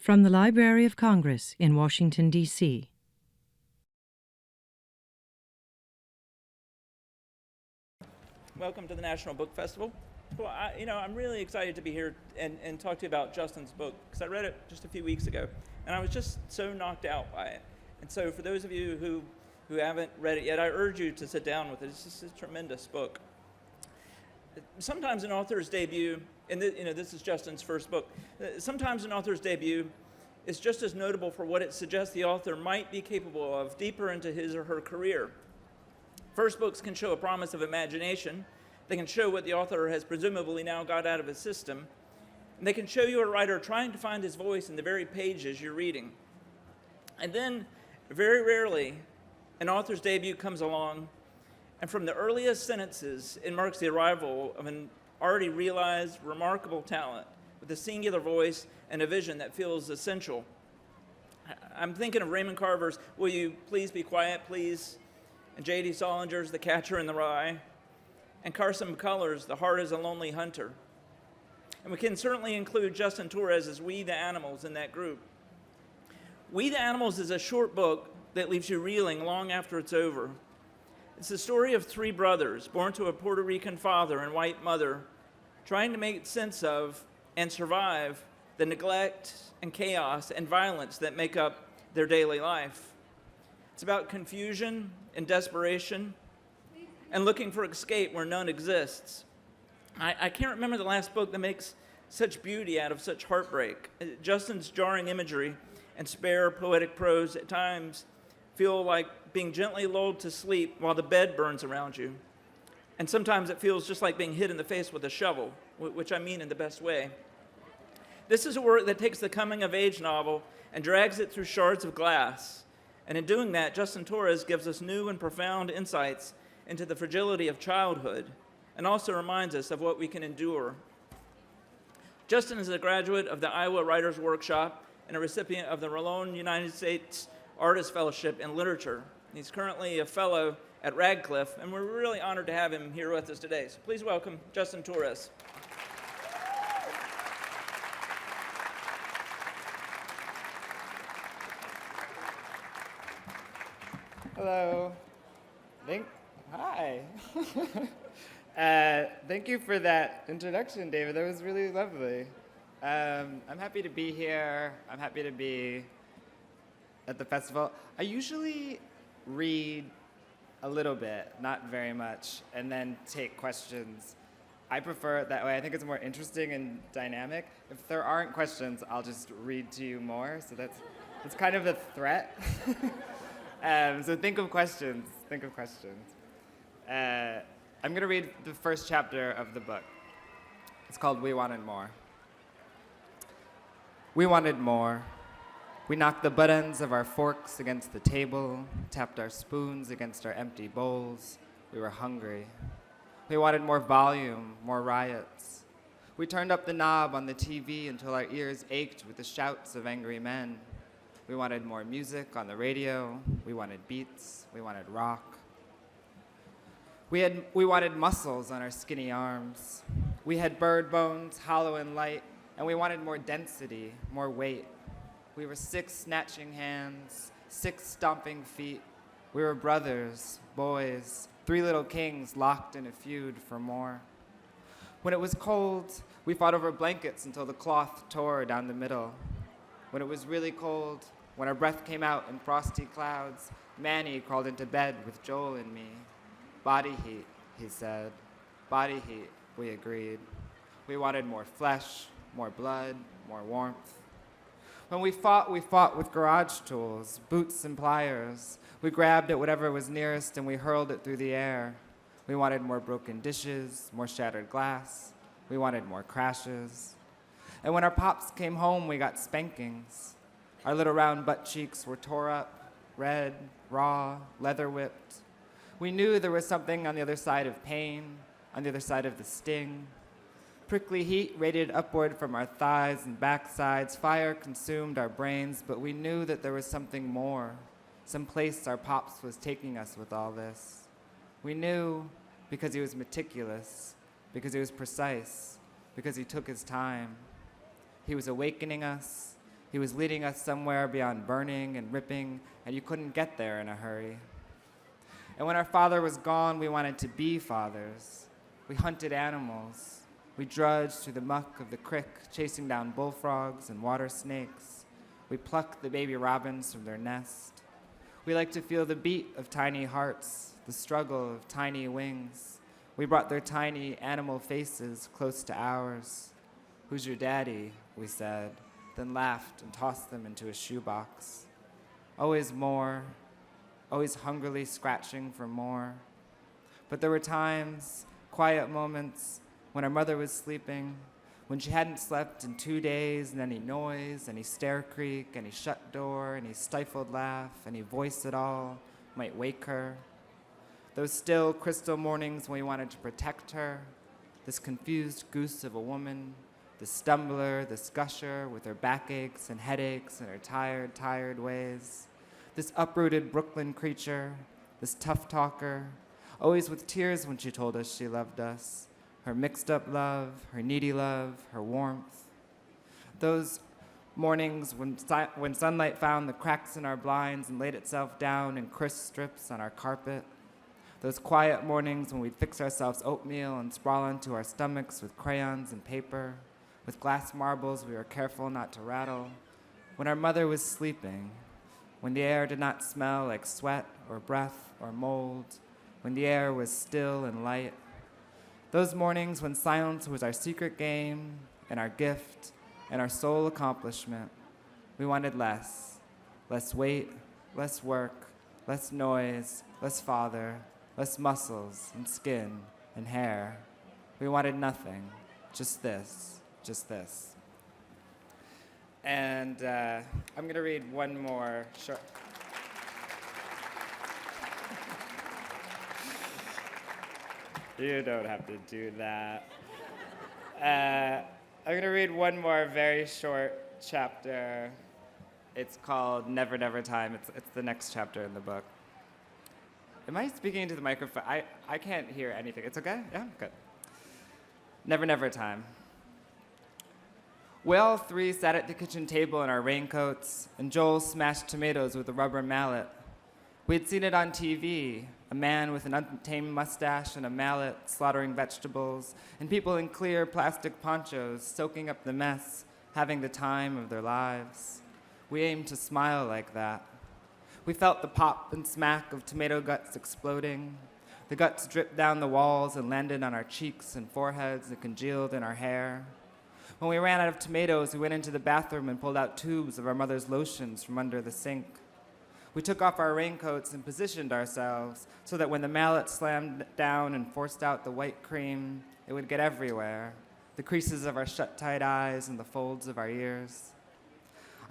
From the Library of Congress in Washington, D.C. Welcome to the National Book Festival. Well, I'm really excited to be here and talk to you about Justin's book, because I read it just a few weeks ago, and I was just so knocked out by it. And so for those of you who haven't read it yet, I urge you to sit down with it. It's just a tremendous book. Sometimes an author's debut, and this is Justin's first book, sometimes an author's debut is just as notable for what it suggests the author might be capable of deeper into his or her career. First books can show a promise of imagination. They can show what the author has presumably now got out of his system. And they can show you a writer trying to find his voice in the very pages you're reading. And then, very rarely, an author's debut comes along, and from the earliest sentences, it marks the arrival of an already realized, remarkable talent with a singular voice and a vision that feels essential. I'm thinking of Raymond Carver's "Will You Please Be Quiet, Please?" and J.D. Salinger's "The Catcher in the Rye," and Carson McCullers' "The Heart is a Lonely Hunter." And we can certainly include Justin Torres' "We the Animals" in that group. "We the Animals" is a short book that leaves you reeling long after it's over. It's the story of three brothers born to a Puerto Rican father and white mother, trying to make sense of and survive the neglect and chaos and violence that make up their daily life. It's about confusion and desperation and looking for escape where none exists. I can't remember the last book that makes such beauty out of such heartbreak. Justin's jarring imagery and spare poetic prose at times feel like being gently lulled to sleep while the bed burns around you. And sometimes it feels just like being hit in the face with a shovel, which I mean in the best way. This is a work that takes the coming-of-age novel and drags it through shards of glass. And in doing that, Justin Torres gives us new and profound insights into the fragility of childhood and also reminds us of what we can endure. Justin is a graduate of the Iowa Writers Workshop and a recipient of the Rolón United States Artist Fellowship in Literature. He's currently a fellow at Radcliffe, and we're really honored to have him here with us today. So please welcome Justin Torres. Hello. Hi. Thank you for that introduction, David. That was really lovely. I'm happy to be here. I'm happy to be at the festival. I usually read a little bit, not very much, and then take questions. I prefer it that way. I think it's more interesting and dynamic. If there aren't questions, I'll just read to you more. So that's kind of the threat. So think of questions. Think of questions. I'm going to read the first chapter of the book. It's called "We Wanted More." We wanted more. We knocked the butt ends of our forks against the table, tapped our spoons against our empty bowls. We were hungry. We wanted more volume, more riots. We turned up the knob on the TV until our ears ached with the shouts of angry men. We wanted more music on the radio. We wanted beats. We wanted rock. We wanted muscles on our skinny arms. We had bird bones, hollow and light, and we wanted more density, more weight. We were 6 snatching hands, 6 stomping feet. We were brothers, boys, 3 little kings locked in a feud for more. When it was cold, we fought over blankets until the cloth tore down the middle. When it was really cold, when our breath came out in frosty clouds, Manny crawled into bed with Joel and me. Body heat, he said. Body heat, we agreed. We wanted more flesh, more blood, more warmth. When we fought with garage tools, boots and pliers. We grabbed at whatever was nearest and we hurled it through the air. We wanted more broken dishes, more shattered glass. We wanted more crashes. And when our pops came home, we got spankings. Our little round butt cheeks were tore up, red, raw, leather whipped. We knew there was something on the other side of pain, on the other side of the sting. Prickly heat radiated upward from our thighs and backsides. Fire consumed our brains, but we knew that there was something more, some place our pops was taking us with all this. We knew because he was meticulous, because he was precise, because he took his time. He was awakening us, He was leading us somewhere beyond burning and ripping, and you couldn't get there in a hurry. And when our father was gone, we wanted to be fathers. We hunted animals. We drudged through the muck of the creek, chasing down bullfrogs and water snakes. We plucked the baby robins from their nest. We liked to feel the beat of tiny hearts, the struggle of tiny wings. We brought their tiny animal faces close to ours. "Who's your daddy?" we said, then laughed and tossed them into a shoebox. Always more, always hungrily scratching for more. But there were times, quiet moments, when our mother was sleeping, when she hadn't slept in 2 days, and any noise, any stair creak, any shut door, any stifled laugh, any voice at all might wake her. Those still crystal mornings when we wanted to protect her, this confused goose of a woman, this stumbler, this gusher with her backaches and headaches and her tired, tired ways, this uprooted Brooklyn creature, this tough talker, always with tears when she told us she loved us, her mixed up love, her needy love, her warmth. Those mornings when sunlight found the cracks in our blinds and laid itself down in crisp strips on our carpet. Those quiet mornings when we'd fix ourselves oatmeal and sprawl onto our stomachs with crayons and paper, with glass marbles we were careful not to rattle. When our mother was sleeping, when the air did not smell like sweat or breath or mold, when the air was still and light. Those mornings when silence was our secret game and our gift and our sole accomplishment. We wanted less. Less weight, less work, less noise, less father, less muscles and skin and hair. We wanted nothing, just this, just this. And I'm going to read one more short. You don't have to do that. I'm going to read one more very short chapter. It's called Never Never Time. It's the next chapter in the book. Am I speaking into the microphone? I can't hear anything. It's okay? Yeah? Good. Never Never Time. We all three sat at the kitchen table in our raincoats, and Joel smashed tomatoes with a rubber mallet. We had seen it on TV, a man with an untamed mustache and a mallet slaughtering vegetables, and people in clear plastic ponchos soaking up the mess, having the time of their lives. We aimed to smile like that. We felt the pop and smack of tomato guts exploding. The guts dripped down the walls and landed on our cheeks and foreheads and congealed in our hair. When we ran out of tomatoes, we went into the bathroom and pulled out tubes of our mother's lotions from under the sink. We took off our raincoats and positioned ourselves so that when the mallet slammed down and forced out the white cream, it would get everywhere, the creases of our shut-tight eyes and the folds of our ears.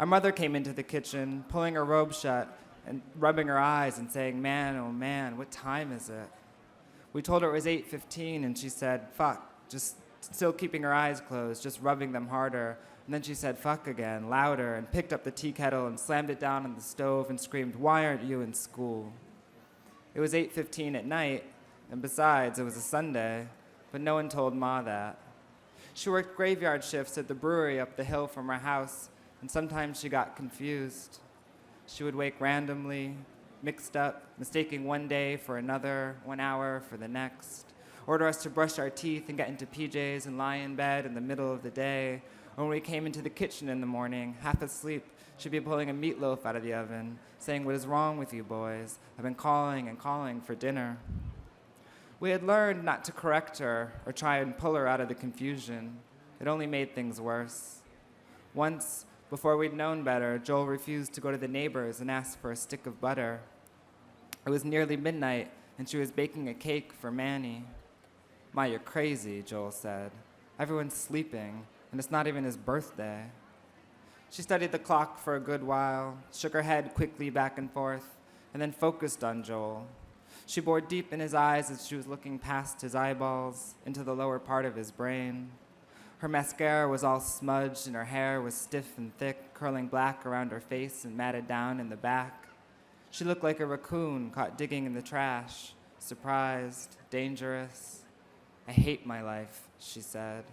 Our mother came into the kitchen, pulling her robe shut and rubbing her eyes and saying, "Man, oh man, what time is it?" We told her it was 8:15, and she said, "Fuck," just still keeping her eyes closed, just rubbing them harder. And then she said, "Fuck" again, louder, and picked up the tea kettle and slammed it down on the stove and screamed, "Why aren't you in school?" It was 8:15 at night, and besides, it was a Sunday, but no one told Ma that. She worked graveyard shifts at the brewery up the hill from our house, and sometimes she got confused. She would wake randomly, mixed up, mistaking one day for another, 1 hour for the next, order us to brush our teeth and get into PJs and lie in bed in the middle of the day. Or when we came into the kitchen in the morning, half asleep, she'd be pulling a meatloaf out of the oven, saying, "What is wrong with you boys? I've been calling and calling for dinner." We had learned not to correct her or try and pull her out of the confusion. It only made things worse. Once, before we'd known better, Joel refused to go to the neighbors and ask for a stick of butter. It was nearly midnight, and she was baking a cake for Manny. "Ma, you're crazy," Joel said. "Everyone's sleeping, and it's not even his birthday." She studied the clock for a good while, shook her head quickly back and forth, and then focused on Joel. She bored deep in his eyes as she was looking past his eyeballs into the lower part of his brain. Her mascara was all smudged, and her hair was stiff and thick, curling black around her face and matted down in the back. She looked like a raccoon caught digging in the trash, surprised, dangerous. "I hate my life," she said.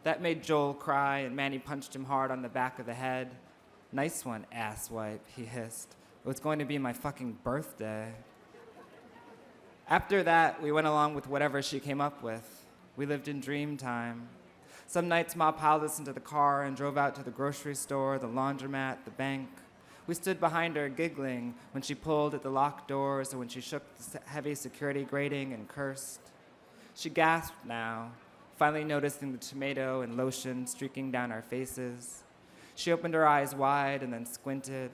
That made Joel cry, and Manny punched him hard on the back of the head, Nice one, asswipe, he hissed. It was going to be my fucking birthday. After that, we went along with whatever she came up with. We lived in dream time. Some nights, Ma piled us into the car and drove out to the grocery store, the laundromat, the bank. We stood behind her, giggling when she pulled at the locked doors or when she shook the heavy security grating and cursed. She gasped now, finally noticing the tomato and lotion streaking down our faces. She opened her eyes wide and then squinted.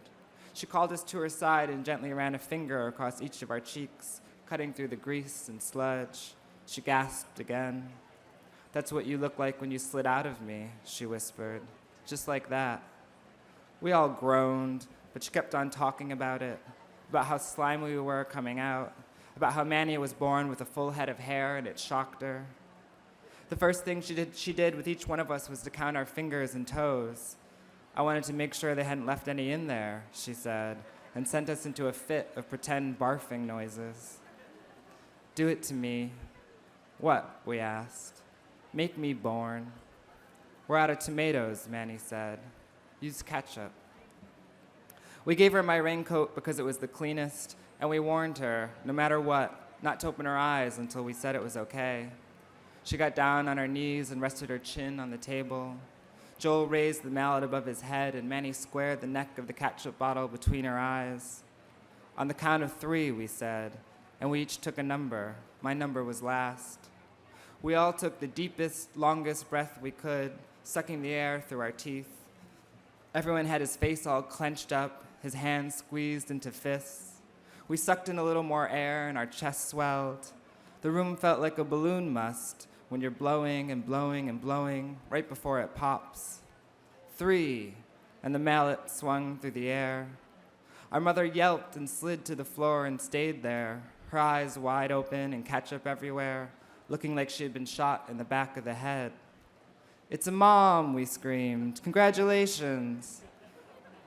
She called us to her side and gently ran a finger across each of our cheeks, cutting through the grease and sludge. She gasped again. "That's what you look like when you slid out of me," she whispered, just like that. We all groaned, but she kept on talking about it, about how slimy we were coming out, about how Manny was born with a full head of hair and it shocked her. The first thing she did with each one of us was to count our fingers and toes. "I wanted to make sure they hadn't left any in there," she said, and sent us into a fit of pretend barfing noises. "Do it to me." "What?" we asked. "Make me born." "We're out of tomatoes," Manny said. "Use ketchup." We gave her my raincoat because it was the cleanest, and we warned her, no matter what, not to open her eyes until we said it was okay. She got down on her knees and rested her chin on the table. Joel raised the mallet above his head, and Manny squared the neck of the ketchup bottle between her eyes. "On the count of 3, we said, and we each took a number. My number was last. We all took the deepest, longest breath we could, sucking the air through our teeth. Everyone had his face all clenched up, his hands squeezed into fists. We sucked in a little more air, and our chests swelled. The room felt like a balloon must when you're blowing and blowing and blowing right before it pops. 3, and the mallet swung through the air. Our mother yelped and slid to the floor and stayed there, her eyes wide open and ketchup everywhere, looking like she had been shot in the back of the head. "It's a mom," we screamed. "Congratulations."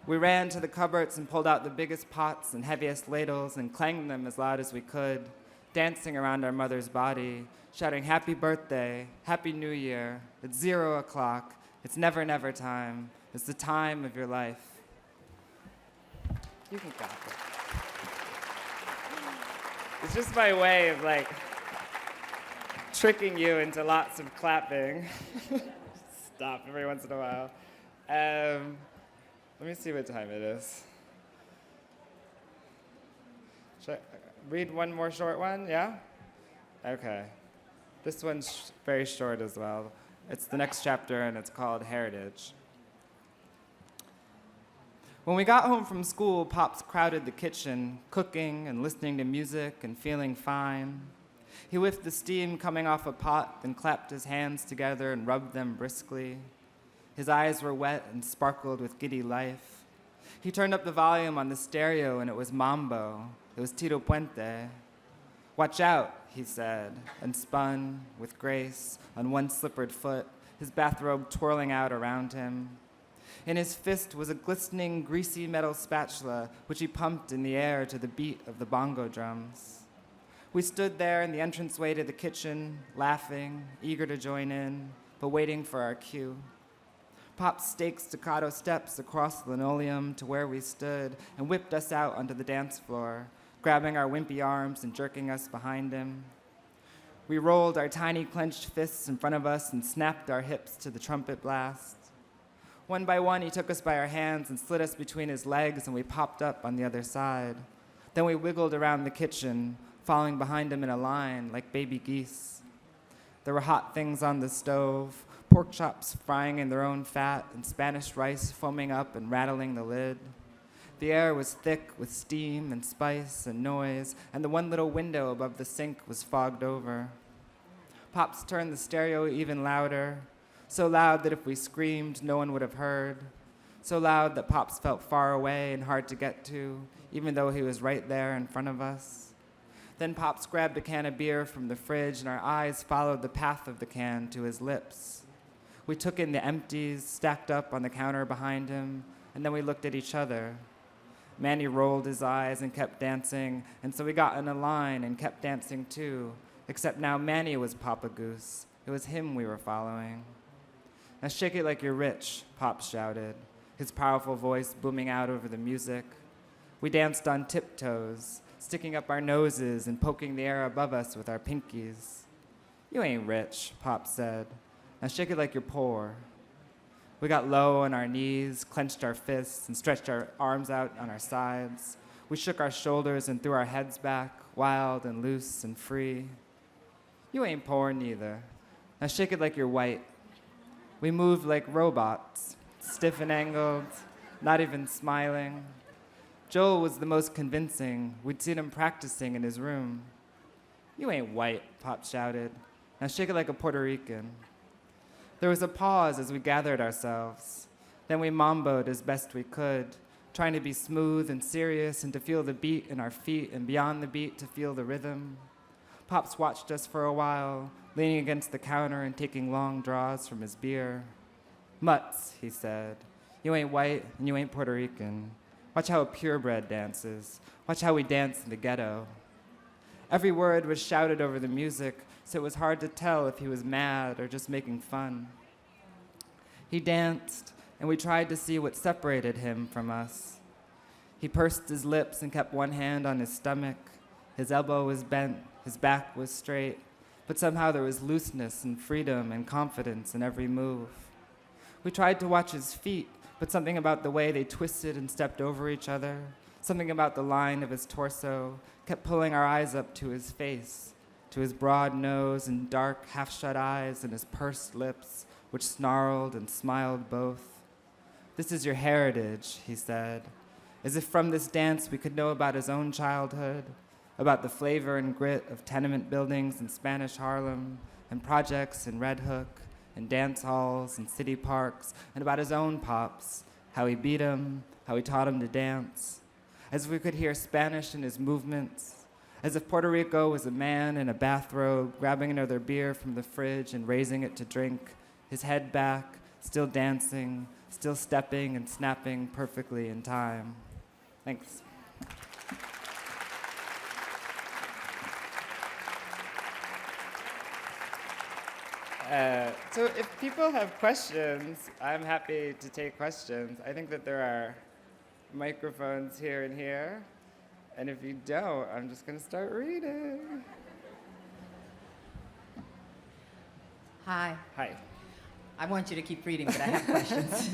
We ran to the cupboards and pulled out the biggest pots and heaviest ladles and clanged them as loud as we could, dancing around our mother's body, shouting, "Happy birthday, Happy New Year, it's 0 o'clock, it's never, never time, it's the time of your life." You can clap it. It's just my way of tricking you into lots of clapping. Stop every once in a while. Let me see what time it is. Should I read one more short one, yeah? Okay. This one's very short as well. It's the next chapter and it's called Heritage. When we got home from school, Pops crowded the kitchen, cooking and listening to music and feeling fine. He whiffed the steam coming off a pot, then clapped his hands together and rubbed them briskly. His eyes were wet and sparkled with giddy life. He turned up the volume on the stereo and it was Mambo. It was Tito Puente. "Watch out," he said, and spun, with grace, on one slippered foot, his bathrobe twirling out around him. In his fist was a glistening, greasy metal spatula, which he pumped in the air to the beat of the bongo drums. We stood there in the entranceway to the kitchen, laughing, eager to join in, but waiting for our cue. Pop staked staccato steps across the linoleum to where we stood and whipped us out onto the dance floor, grabbing our wimpy arms and jerking us behind him. We rolled our tiny clenched fists in front of us and snapped our hips to the trumpet blast. One by one, he took us by our hands and slid us between his legs, and we popped up on the other side. Then we wiggled around the kitchen, following behind him in a line like baby geese. There were hot things on the stove, pork chops frying in their own fat, and Spanish rice foaming up and rattling the lid. The air was thick with steam and spice and noise, and the one little window above the sink was fogged over. Pops turned the stereo even louder, so loud that if we screamed, no one would have heard, so loud that Pops felt far away and hard to get to, even though he was right there in front of us. Then Pops grabbed a can of beer from the fridge, and our eyes followed the path of the can to his lips. We took in the empties stacked up on the counter behind him, and then we looked at each other. Manny rolled his eyes and kept dancing, and so we got in a line and kept dancing too, except now Manny was Papa Goose. It was him we were following. "Now shake it like you're rich," Pop shouted. his powerful voice booming out over the music. We danced on tiptoes, sticking up our noses and poking the air above us with our pinkies. You ain't rich, Pop said. Now shake it like you're poor. We got low on our knees, clenched our fists, and stretched our arms out on our sides. We shook our shoulders and threw our heads back, wild and loose and free. You ain't poor neither. Now shake it like you're white. We moved like robots, stiff and angled, not even smiling. Joel was the most convincing. We'd seen him practicing in his room. You ain't white, Pop shouted. Now shake it like a Puerto Rican. There was a pause as we gathered ourselves. Then we mamboed as best we could, trying to be smooth and serious and to feel the beat in our feet and beyond the beat to feel the rhythm. Pops watched us for a while, leaning against the counter and taking long draws from his beer. Mutts, he said. You ain't white and you ain't Puerto Rican. Watch how a purebred dances. Watch how we dance in the ghetto. Every word was shouted over the music, so it was hard to tell if he was mad or just making fun. He danced, and we tried to see what separated him from us. He pursed his lips and kept one hand on his stomach. His elbow was bent, his back was straight, but somehow there was looseness and freedom and confidence in every move. We tried to watch his feet, but something about the way they twisted and stepped over each other, something about the line of his torso, kept pulling our eyes up to his face, to his broad nose and dark, half-shut eyes and his pursed lips, which snarled and smiled both. This is your heritage, he said, as if from this dance we could know about his own childhood, about the flavor and grit of tenement buildings in Spanish Harlem, and projects in Red Hook, and dance halls and city parks, and about his own pops, how he beat him, how he taught him to dance, as if we could hear Spanish in his movements, as if Puerto Rico was a man in a bathrobe grabbing another beer from the fridge and raising it to drink, his head back, still dancing, still stepping and snapping perfectly in time. Thanks. So if people have questions, I'm happy to take questions. I think that there are microphones here and here. And if you don't, I'm just going to start reading. Hi. Hi. I want you to keep reading, but I have questions.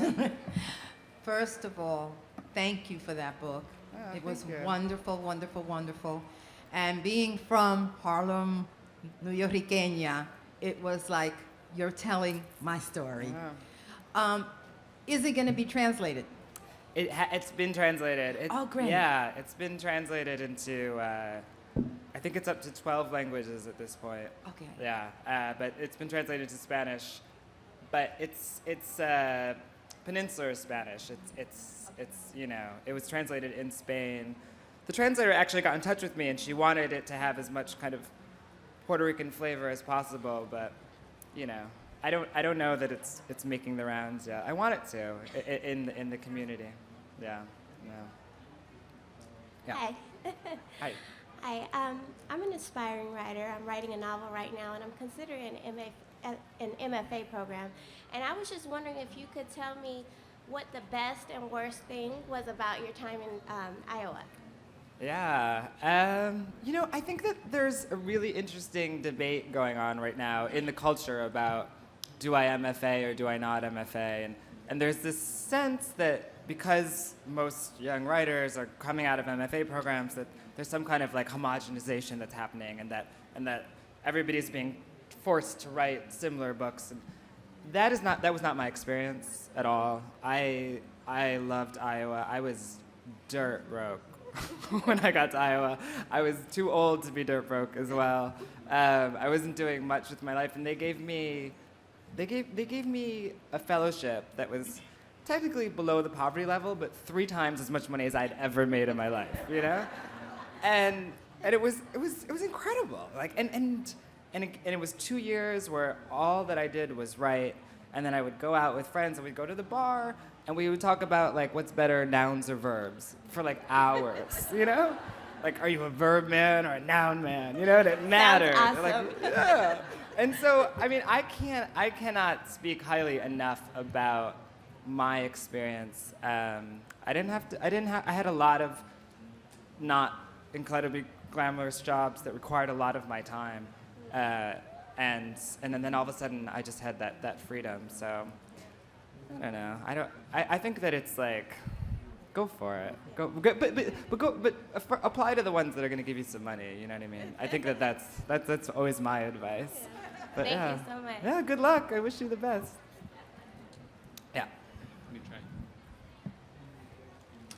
First of all, thank you for that book. Oh, it was thank you. wonderful, wonderful, wonderful. And being from Harlem, New Yorkina, it was like you're telling my story. Wow. Is it going to be translated? It's been translated. Oh, great. Yeah, it's been translated into, I think it's up to 12 languages at this point. Okay. Yeah, but it's been translated to Spanish. But it's peninsular Spanish. It's you know, it was translated in Spain. The translator actually got in touch with me, and she wanted it to have as much kind of Puerto Rican flavor as possible, but you know, I don't know that it's making the rounds yet. I want it to in the community. Yeah. Hi. Hi. Hi. I'm an aspiring writer. I'm writing a novel right now, and I'm considering an MFA program. And I was just wondering if you could tell me what the best and worst thing was about your time in Iowa. Yeah. You know, I think that there's a really interesting debate going on right now in the culture about do I MFA or do I not MFA? And there's this sense that because most young writers are coming out of MFA programs, that there's some kind of like homogenization that's happening, and that everybody's being forced to write similar books. And that was not my experience at all. I loved Iowa. I was dirt broke when I got to Iowa. I was too old to be dirt broke as well. I wasn't doing much with my life, and they gave me a fellowship that was technically below the poverty level, but 3 times as much money as I'd ever made in my life, you know? And it was incredible. Like and it was 2 years where all that I did was write, and then I would go out with friends and we'd go to the bar and we would talk about like what's better, nouns or verbs, for like hours, you know? Like, are you a verb man or a noun man? You know, and it mattered. Awesome. Like, yeah. And so, I mean, I cannot speak highly enough about my experience, I had a lot of not incredibly glamorous jobs that required a lot of my time. And then all of a sudden I just had that freedom. So I don't know. I think that it's like, go for it. But apply to the ones that are going to give you some money. You know what I mean? I think that's always my advice. But Thank yeah. you so much. Yeah, good luck. I wish you the best. Yeah. Let me try.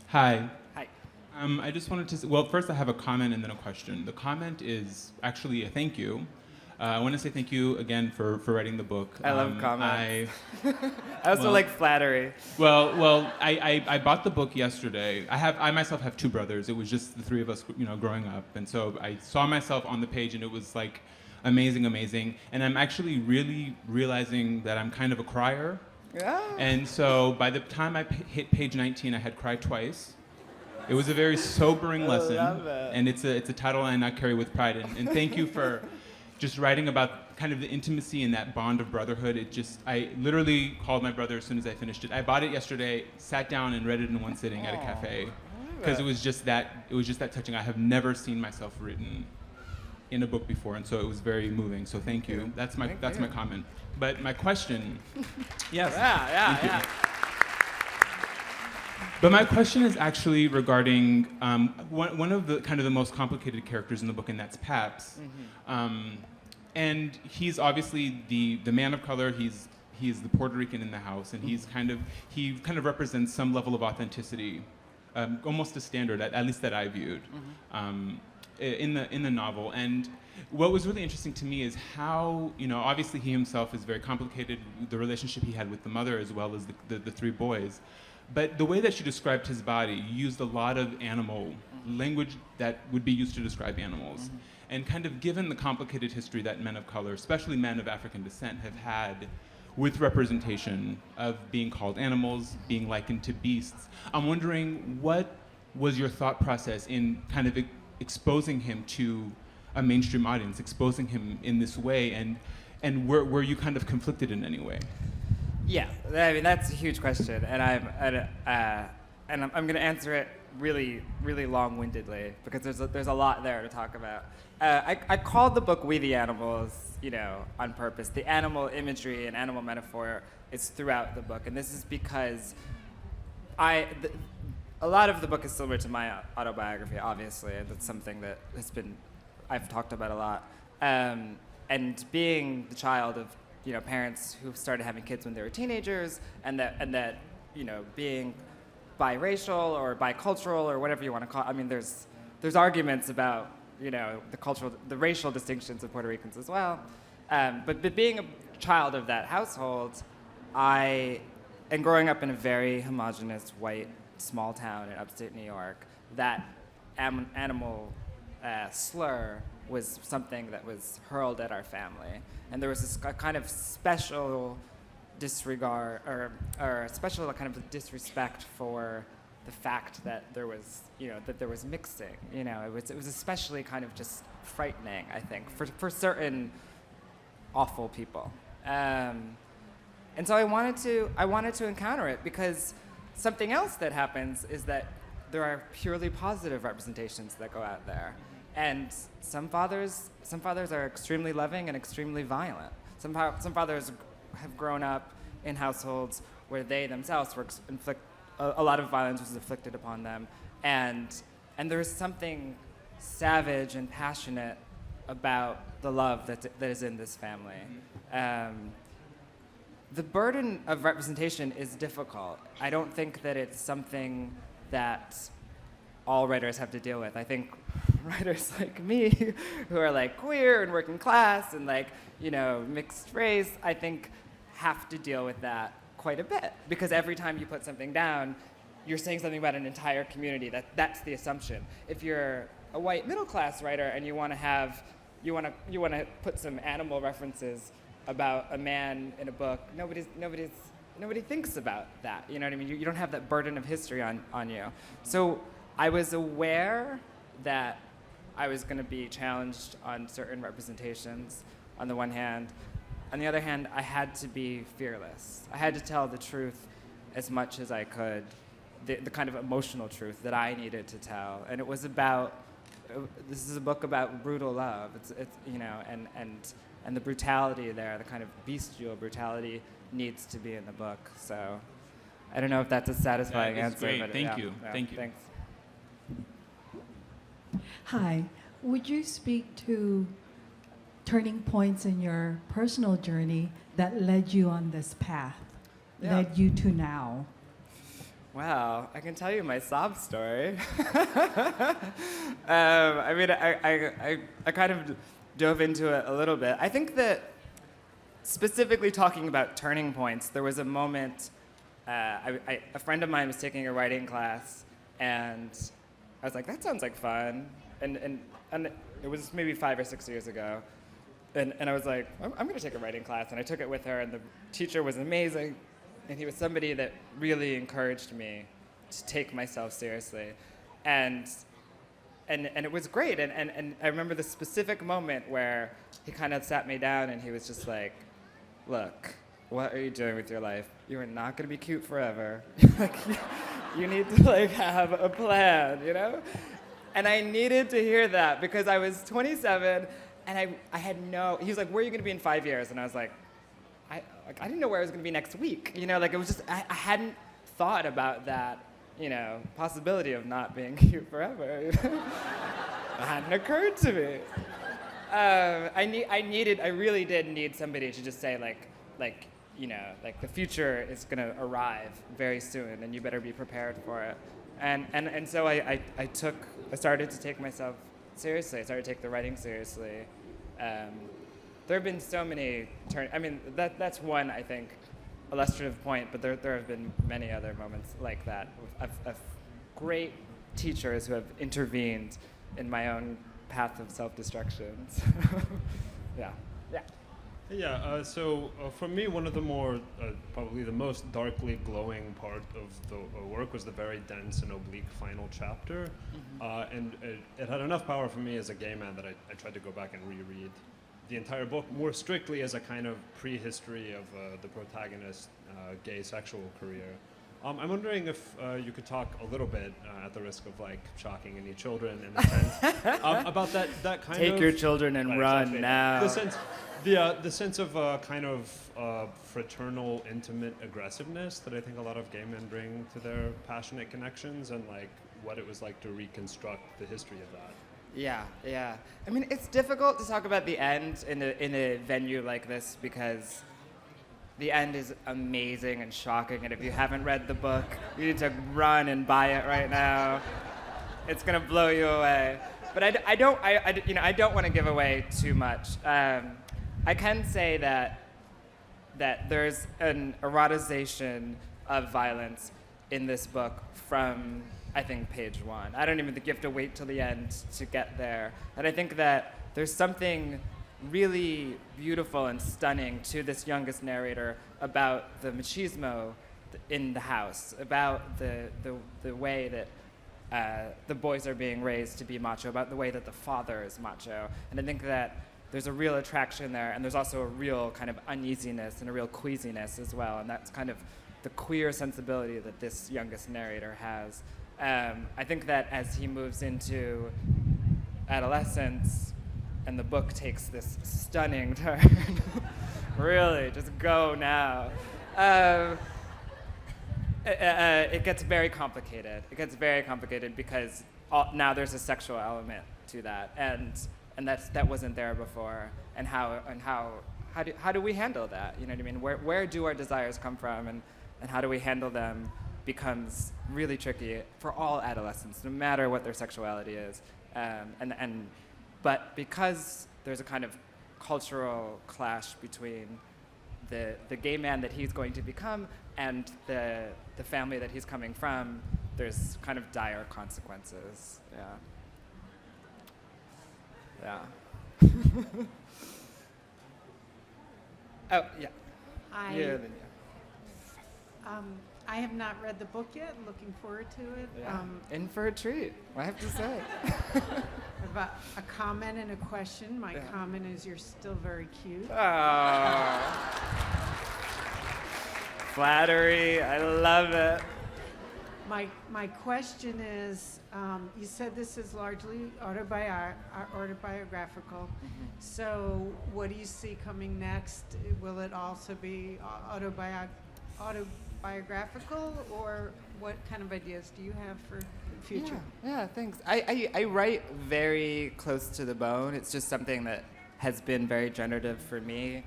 Hi. Hi. I just wanted to well, first I have a comment and then a question. The comment is actually a thank you. I want to say thank you again for writing the book. I love comments. I also well- like flattery. Well, I bought the book yesterday. I myself have two brothers. It was just the three of us, growing up, and so I saw myself on the page, and it was like amazing. And I'm actually really realizing that I'm kind of a crier. Yeah. And so by the time I hit page 19, I had cried twice. It was a very sobering lesson, love it. and it's a title I now carry with pride. And thank you for just writing about kind of the intimacy and that bond of brotherhood. I literally called my brother as soon as I finished it. I bought it yesterday, sat down and read it in one sitting at a cafe, because it was just that touching. I have never seen myself written in a book before, and so it was very moving. So thank you. That's my comment. But my question, yes. Yeah. But my question is actually regarding one of the kind of the most complicated characters in the book, and that's Pabst. And he's obviously the man of color. He's the Puerto Rican in the house, and he kind of represents some level of authenticity, almost a standard, at least that I viewed, in the novel. And what was really interesting to me is how, obviously he himself is very complicated, the relationship he had with the mother as well as the three boys. But the way that she described his body used a lot of animal language that would be used to describe animals. And kind of given the complicated history that men of color, especially men of African descent, have had with representation of being called animals, being likened to beasts, I'm wondering what was your thought process in kind of exposing him to a mainstream audience, exposing him in this way, and were you kind of conflicted in any way? Yeah, I mean that's a huge question, and I'm going to answer it really, really long-windedly because there's a lot there to talk about. I called the book "We the Animals," on purpose. The animal imagery and animal metaphor is throughout the book, and this is because a lot of the book is similar to my autobiography, obviously, and that's something that I've talked about a lot. And being the child of parents who started having kids when they were teenagers, and that being biracial or bicultural or whatever you want to call it. I mean, there's arguments about the racial distinctions of Puerto Ricans as well. But being a child of that household, and growing up in a very homogenous white small town in upstate New York, that animal slur was something that was hurled at our family. And there was this kind of special disregard or a special kind of disrespect for the fact that there was mixing. It was especially kind of just frightening, I think, for certain awful people. And so I wanted to encounter it because something else that happens is that there are purely positive representations that go out there. And some fathers are extremely loving and extremely violent. Some fathers have grown up in households where they themselves were a lot of violence was inflicted upon them, and there is something savage and passionate about the love that is in this family. The burden of representation is difficult. I don't think that it's something that all writers have to deal with. I think writers like me, who are like queer and working class and mixed race, I think have to deal with that quite a bit, because every time you put something down, you're saying something about an entire community. That's the assumption. If you're a white middle class writer and you want to put some animal references about a man in a book, nobody thinks about that. You know what I mean? You don't have that burden of history on you. So I was aware that I was going to be challenged on certain representations on the one hand. On the other hand, I had to be fearless. I had to tell the truth as much as I could the kind of emotional truth that I needed to tell. And it was about, this is a book about brutal love. It's you know, and the brutality there, the kind of bestial brutality needs to be in the book. So I don't know if that's a satisfying That is answer. great. But Thank yeah, you. yeah, Thank you. Thanks. Hi. Would you speak to turning points in your personal journey that led you on this path, Yeah. led you to now? Wow, I can tell you my sob story. I mean, I kind of dove into it a little bit. I think that specifically talking about turning points, there was a moment, a friend of mine was taking a writing class, and I was like, that sounds like fun. And it was maybe 5 or 6 years ago. And I was like, I'm going to take a writing class. And I took it with her, and the teacher was amazing. And he was somebody that really encouraged me to take myself seriously. And it was great. And I remember the specific moment where he kind of sat me down, and he was just like, look, what are you doing with your life? You are not going to be cute forever. Like, you need to like have a plan, you know? And I needed to hear that because I was 27 and I had he was like, where are you going to be in 5 years? And I was like, I didn't know where I was going to be next week. You know, like it was just, I hadn't thought about that, you know, possibility of not being cute forever. You know? It hadn't occurred to me. I really did need somebody to just say like, you know, like the future is going to arrive very soon and you better be prepared for it. And so I started to take myself seriously. I started to take the writing seriously. There have been so many I mean, that's one, I think, illustrative point, but there have been many other moments like that of great teachers who have intervened in my own path of self-destruction. So, yeah. So for me, one of the more, probably the most darkly glowing part of the work was the very dense and oblique final chapter. Mm-hmm. And it had enough power for me as a gay man that I tried to go back and reread the entire book more strictly as a kind of prehistory of the protagonist's gay sexual career. I'm wondering if you could talk a little bit, at the risk of like shocking any children in a sense, about that kind of... Take your children and run exactly. now. The sense of kind of fraternal, intimate aggressiveness that I think a lot of gay men bring to their passionate connections, and like what it was like to reconstruct the history of that. Yeah. I mean, it's difficult to talk about the end in a venue like this because the end is amazing and shocking, and if you haven't read the book, you need to run and buy it right now. It's gonna blow you away. But I don't want to give away too much. I can say that there's an erotization of violence in this book from, I think, page 1. I don't even think you have to wait till the end to get there. And I think that there's something really beautiful and stunning to this youngest narrator about the machismo in the house, about the way that the boys are being raised to be macho, about the way that the father is macho. And I think that there's a real attraction there, and there's also a real kind of uneasiness and a real queasiness as well, and that's kind of the queer sensibility that this youngest narrator has. I think that as he moves into adolescence, and the book takes this stunning turn, really, just go now. It gets very complicated. It gets very complicated because now there's a sexual element to that, and that wasn't there before. And how do we handle that? You know what I mean? Where do our desires come from, and how do we handle them becomes really tricky for all adolescents, no matter what their sexuality is. But because there's a kind of cultural clash between the gay man that he's going to become and the family that he's coming from, there's kind of dire consequences. Yeah. Oh, yeah. I, Yeah, then, yeah. I have not read the book yet. Looking forward to it. Yeah. In for a treat, I have to say. About a comment and a question. My Yeah. comment is you're still very cute. Flattery, I love it. My question is, you said this is largely autobiographical. So what do you see coming next? Will it also be autobiographical, or what kind of ideas do you have for the future? Yeah, thanks. I write very close to the bone. It's just something that has been very generative for me.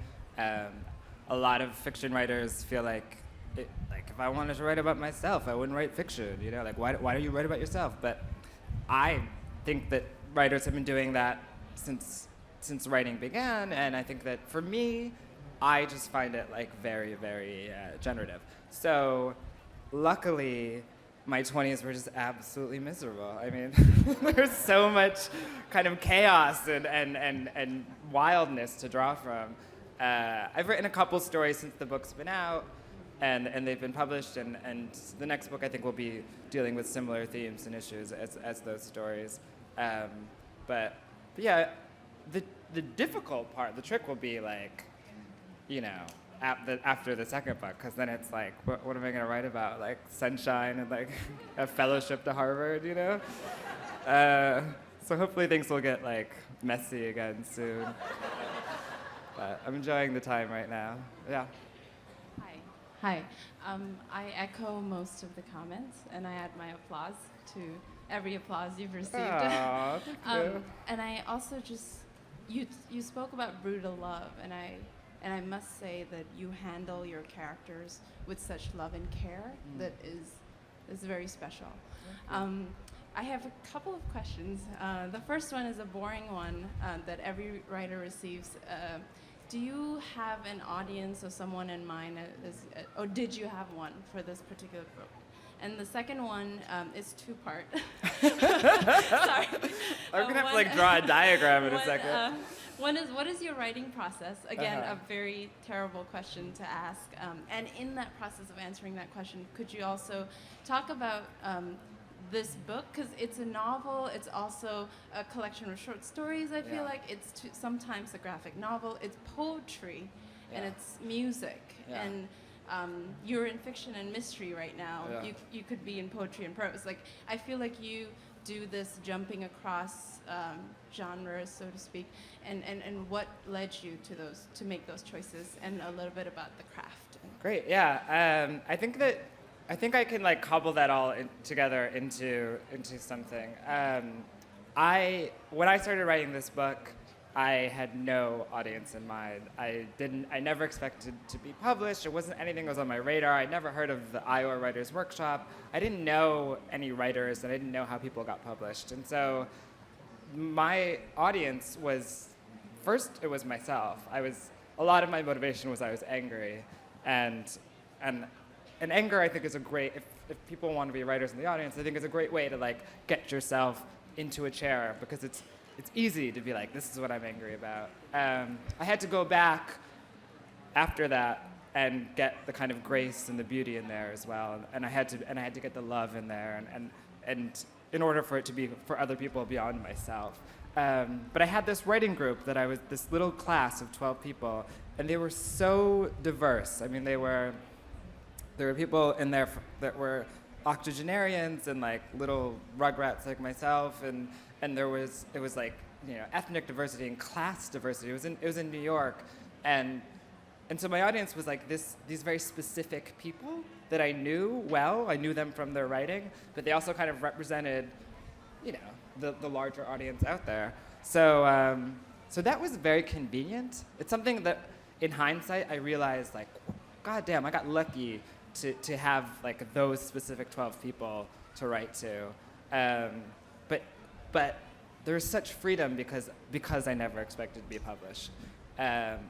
A lot of fiction writers feel like if I wanted to write about myself, I wouldn't write fiction. You know, like why do you write about yourself? But I think that writers have been doing that since writing began, and I think that for me, I just find it like very, very generative. So, luckily, my 20s were just absolutely miserable. I mean, there's so much kind of chaos and wildness to draw from. I've written a couple stories since the book's been out, and they've been published, and the next book I think will be dealing with similar themes and issues as those stories. But yeah, the difficult part, the trick will be like, you know, after the second book, because then it's like, what am I going to write about? Like sunshine and like a fellowship to Harvard, you know? So hopefully things will get like messy again soon. But I'm enjoying the time right now. Yeah. Hi. I echo most of the comments, and I add my applause to every applause you've received. Aw, thank you. And I also just, you spoke about brutal love, and I must say that you handle your characters with such love and care that is very special. I have a couple of questions. The first one is a boring one that every writer receives. Do you have an audience or someone in mind, or did you have one for this particular book? And the second one is two-part. Sorry. I'm gonna have to like draw a diagram in a second. One is, what is your writing process? Again, a very terrible question to ask. And in that process of answering that question, could you also talk about this book? Because it's a novel, it's also a collection of short stories, I feel like. It's sometimes a graphic novel, it's poetry, and it's music. And you're in fiction and mystery right now. You could be in poetry and prose. Like, I feel like you do this jumping across genres, so to speak, and what led you to make those choices, and a little bit about the craft. Great, yeah. I think I can like cobble that all together into something. When I started writing this book, I had no audience in mind. I never expected to be published. It wasn't anything that was on my radar. I'd never heard of the Iowa Writers Workshop. I didn't know any writers, and I didn't know how people got published. And so my audience was, first it was myself. A lot of my motivation was I was angry. And anger, I think, is a great, if people want to be writers in the audience, I think it's a great way to like get yourself into a chair, because it's easy to be like, this is what I'm angry about. I had to go back after that and get the kind of grace and the beauty in there as well, and I had to get the love in there, and in order for it to be for other people beyond myself. But I had this writing group that this little class of 12 people, and they were so diverse. I mean, there were people in there that were octogenarians and like little rugrats like myself, and it was like, you know, ethnic diversity and class diversity. It was in New York, and so my audience was like these very specific people that I knew well. I knew them from their writing, but they also kind of represented, you know, the larger audience out there. So so that was very convenient. It's something that in hindsight I realized, like, God damn, I got lucky to have like those specific 12 people to write to. But there's such freedom because I never expected to be published.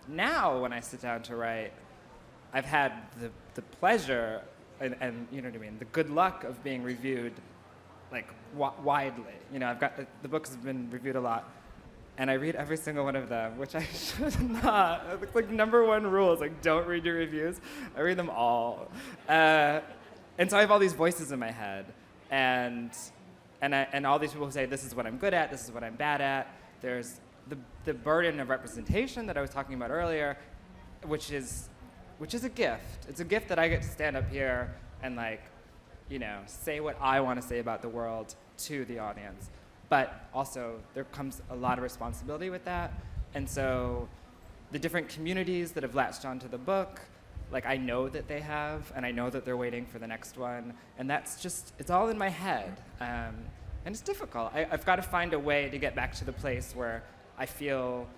Now when I sit down to write, I've had the pleasure and you know what I mean, the good luck of being reviewed like widely. You know, the books have been reviewed a lot, and I read every single one of them, which I should not. Like number one rule is like, don't read your reviews. I read them all. And so I have all these voices in my head, and all these people who say, this is what I'm good at, this is what I'm bad at. There's the burden of representation that I was talking about earlier, which is which is a gift. It's a gift that I get to stand up here and like, you know, say what I want to say about the world to the audience. But also there comes a lot of responsibility with that. And so the different communities that have latched onto the book, like I know that they have, and I know that they're waiting for the next one. And that's just, it's all in my head. And it's difficult. I've got to find a way to get back to the place where I feel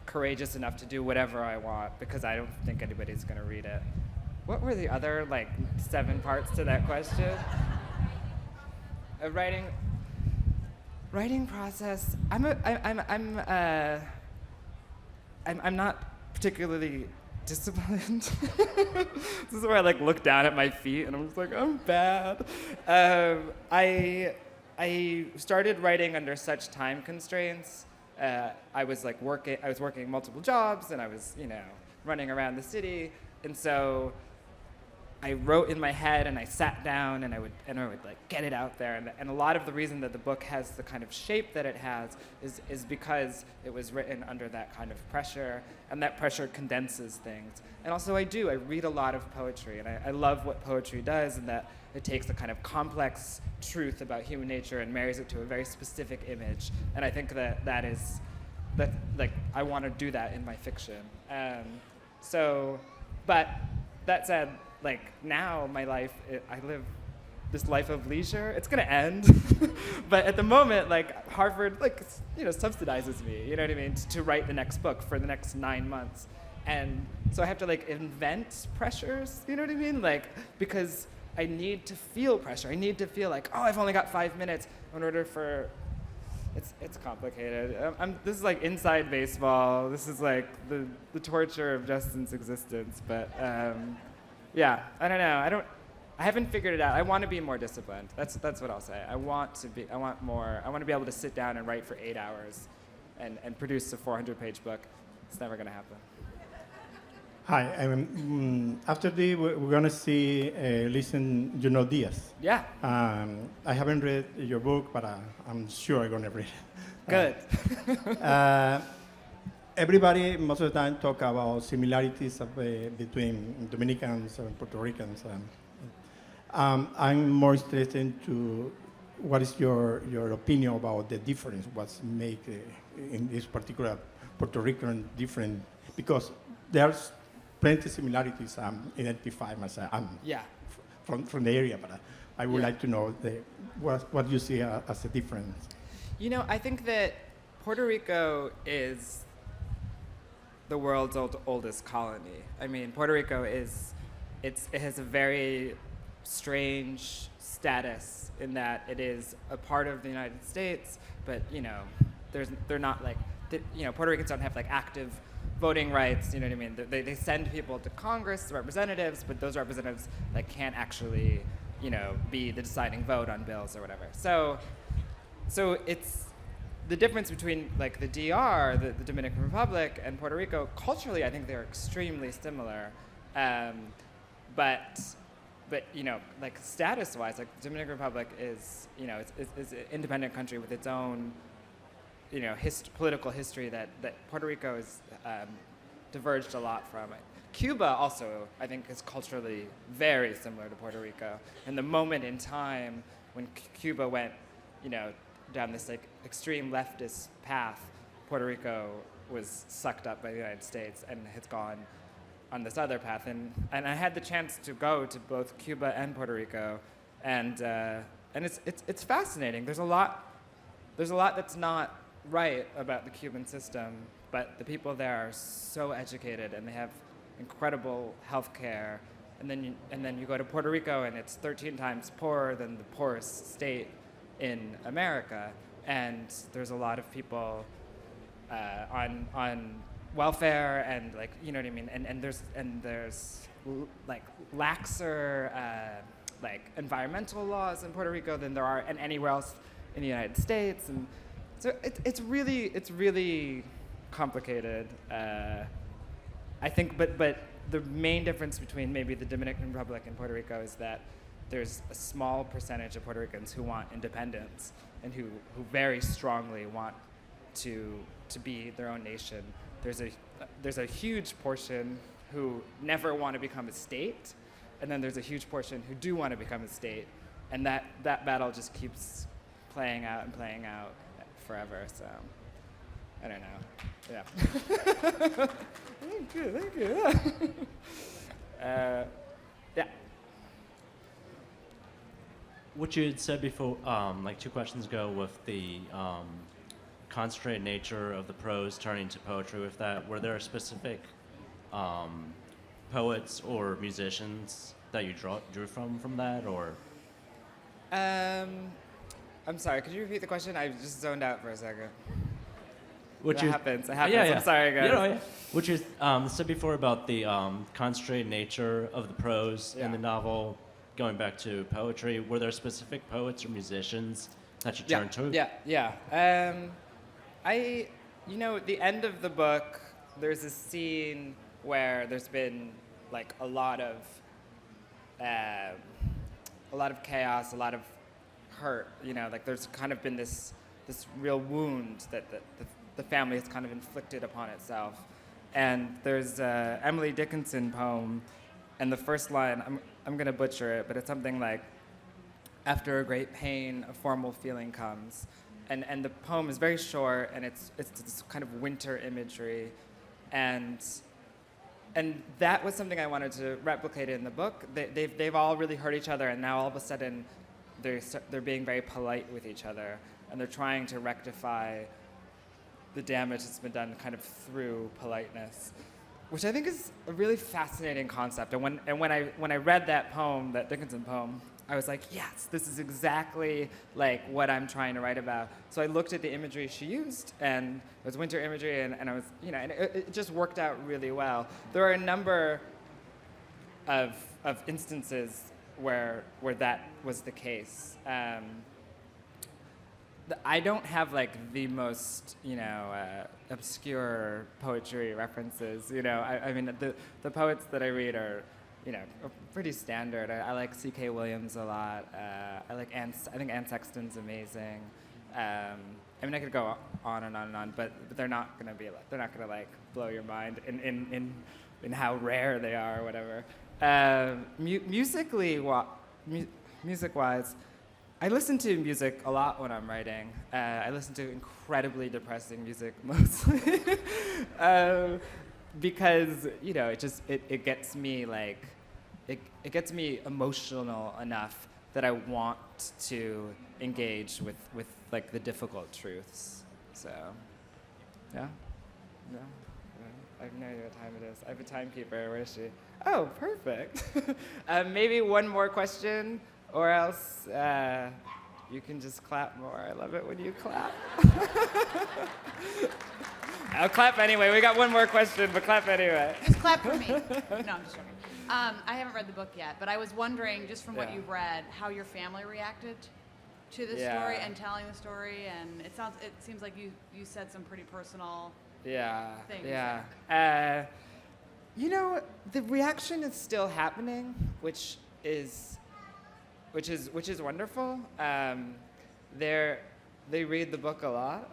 courageous enough to do whatever I want, because I don't think anybody's going to read it. What were the other, like, 7 parts to that question? Writing process. I'm not particularly disciplined. This is where I like look down at my feet and I'm just like, I'm bad. I started writing under such time constraints. I was working multiple jobs and I was, you know, running around the city, and so I wrote in my head and I sat down and I would like get it out there. And a lot of the reason that the book has the kind of shape that it has is because it was written under that kind of pressure, and that pressure condenses things. And also I read a lot of poetry, and I love what poetry does, and that it takes a kind of complex truth about human nature and marries it to a very specific image. And I think that like I want to do that in my fiction. But that said, like now my life, I live this life of leisure. It's gonna end, but at the moment, like Harvard, like, you know, subsidizes me. You know what I mean? To write the next book for the next 9 months, and so I have to like invent pressures. You know what I mean? Like, because I need to feel pressure. I need to feel like, oh, I've only got 5 minutes in order for. It's complicated. This is like inside baseball. This is like the torture of Justin's existence. But yeah, I don't know. I haven't figured it out. I want to be more disciplined. That's what I'll say. I want to be able to sit down and write for 8 hours, and produce a 400-page book. It's never gonna happen. Hi. After this, we're gonna listen. You know Diaz. Yeah. I haven't read your book, but I'm sure I'm gonna read it. Good. Everybody most of the time talk about similarities between Dominicans and Puerto Ricans. I'm more interested into what is your opinion about the difference, what's make in this particular Puerto Rican different, because there's plenty of similarities. Identify myself. From the area, but I would like to know what you see as a difference. You know, I think that Puerto Rico is the world's oldest colony. I mean, Puerto Rico it has a very strange status in that it is a part of the United States, but you know, they're not like, you know, Puerto Ricans don't have like active voting rights. You know what I mean? They send people to Congress, representatives, but those representatives like can't actually, you know, be the deciding vote on bills or whatever. So it's the difference between like the DR, the Dominican Republic, and Puerto Rico. Culturally, I think they're extremely similar, but you know, like status-wise, like the Dominican Republic is, you know, it's an independent country with its own, you know, political history that Puerto Rico is diverged a lot from it. Cuba also, I think, is culturally very similar to Puerto Rico. And the moment in time when Cuba went, you know, down this like extreme leftist path, Puerto Rico was sucked up by the United States and has gone on this other path. And I had the chance to go to both Cuba and Puerto Rico, and it's fascinating. There's a lot that's not right about the Cuban system, but the people there are so educated and they have incredible health care. And then you go to Puerto Rico and it's 13 times poorer than the poorest state in America, and there's a lot of people on welfare, and like, you know what I mean, and there's like laxer like environmental laws in Puerto Rico than there are anywhere else in the United States, and so it's really complicated. I think, but the main difference between maybe the Dominican Republic and Puerto Rico is that there's a small percentage of Puerto Ricans who want independence and who very strongly want to be their own nation. There's a huge portion, who never want to become a state, and then there's a huge portion who do want to become a state, and that battle just keeps playing out forever. So I don't know. Yeah. Thank you. Yeah. What you had said before, like 2 questions ago, with the concentrated nature of the prose turning to poetry, with that, were there specific poets or musicians that you drew from that, or? I'm sorry, could you repeat the question? I just zoned out for a second. It happens. Yeah. I'm sorry, guys. Yeah. What you said before about the concentrated nature of the prose in the novel, going back to poetry, were there specific poets or musicians that you turned to? Yeah. At the end of the book, there's a scene where there's been like a lot of chaos, a lot of hurt. Like there's kind of been this real wound that the family has kind of inflicted upon itself. And there's an Emily Dickinson poem, and the first line, I'm going to butcher it, but it's something like, after a great pain, a formal feeling comes. And the poem is very short, and it's this kind of winter imagery. And that was something I wanted to replicate in the book. They've all really hurt each other, and now all of a sudden they're being very polite with each other, and they're trying to rectify the damage that's been done kind of through politeness, which I think is a really fascinating concept. And when I read that poem, that Dickinson poem, I was like, yes, this is exactly like what I'm trying to write about. So I looked at the imagery she used, and it was winter imagery, and I was, and it just worked out really well. There are a number of instances where that was the case. I don't have like the most, obscure poetry references. I mean, the poets that I read are, pretty standard. I like C.K. Williams a lot. I think Anne Sexton's amazing. I mean, I could go on and on and on, but they're not gonna blow your mind in how rare they are or whatever. Music-wise, I listen to music a lot when I'm writing. I listen to incredibly depressing music mostly, because it gets me it gets me emotional enough that I want to engage with like the difficult truths. So, yeah. I have no idea what time it is. I have a timekeeper. Where is she? Oh, perfect. Maybe one more question. Or else you can just clap more. I love it when you clap. I'll clap anyway. We got one more question, but clap anyway. Just clap for me. No, I'm just joking. I haven't read the book yet, but I was wondering, just from what you've read, how your family reacted to the story and telling the story. And it seems like you said some pretty personal things. Yeah. The reaction is still happening, which is wonderful. They read the book a lot.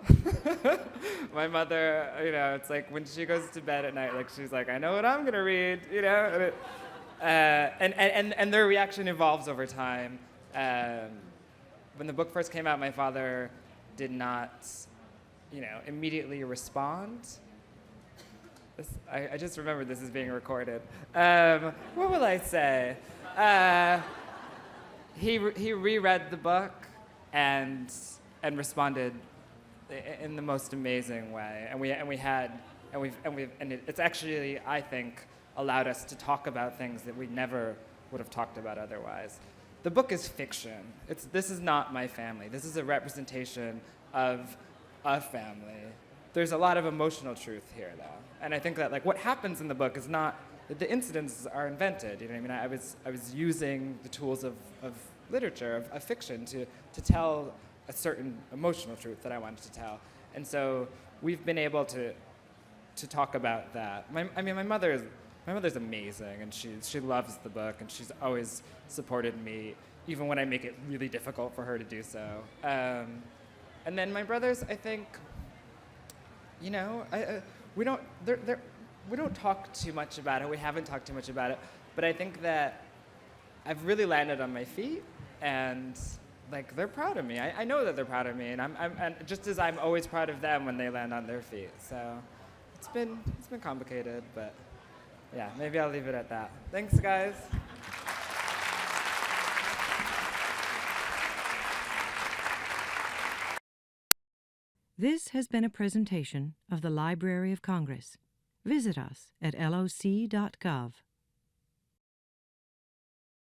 My mother, it's like when she goes to bed at night, like she's like, I know what I'm gonna read, and their reaction evolves over time. When the book first came out, my father did not, immediately respond. I just remembered this is being recorded. What will I say? He reread the book and responded in the most amazing way, and it's actually, I think, allowed us to talk about things that we never would have talked about otherwise. The book is fiction. This is not my family. This is a representation of a family. There's a lot of emotional truth here, though, and I think that like what happens in the book is not that the incidents are invented. You know what I mean? I was using the tools of literature, of fiction, to tell a certain emotional truth that I wanted to tell. And so we've been able to talk about that. My mother's amazing, and she loves the book, and she's always supported me, even when I make it really difficult for her to do so. And then my brothers, I think, we don't. we don't talk too much about it. We haven't talked too much about it, but I think that I've really landed on my feet, and like they're proud of me. I know that they're proud of me, and and just as I'm always proud of them when they land on their feet. So it's been complicated, but yeah, maybe I'll leave it at that. Thanks, guys. This has been a presentation of the Library of Congress. Visit us at loc.gov.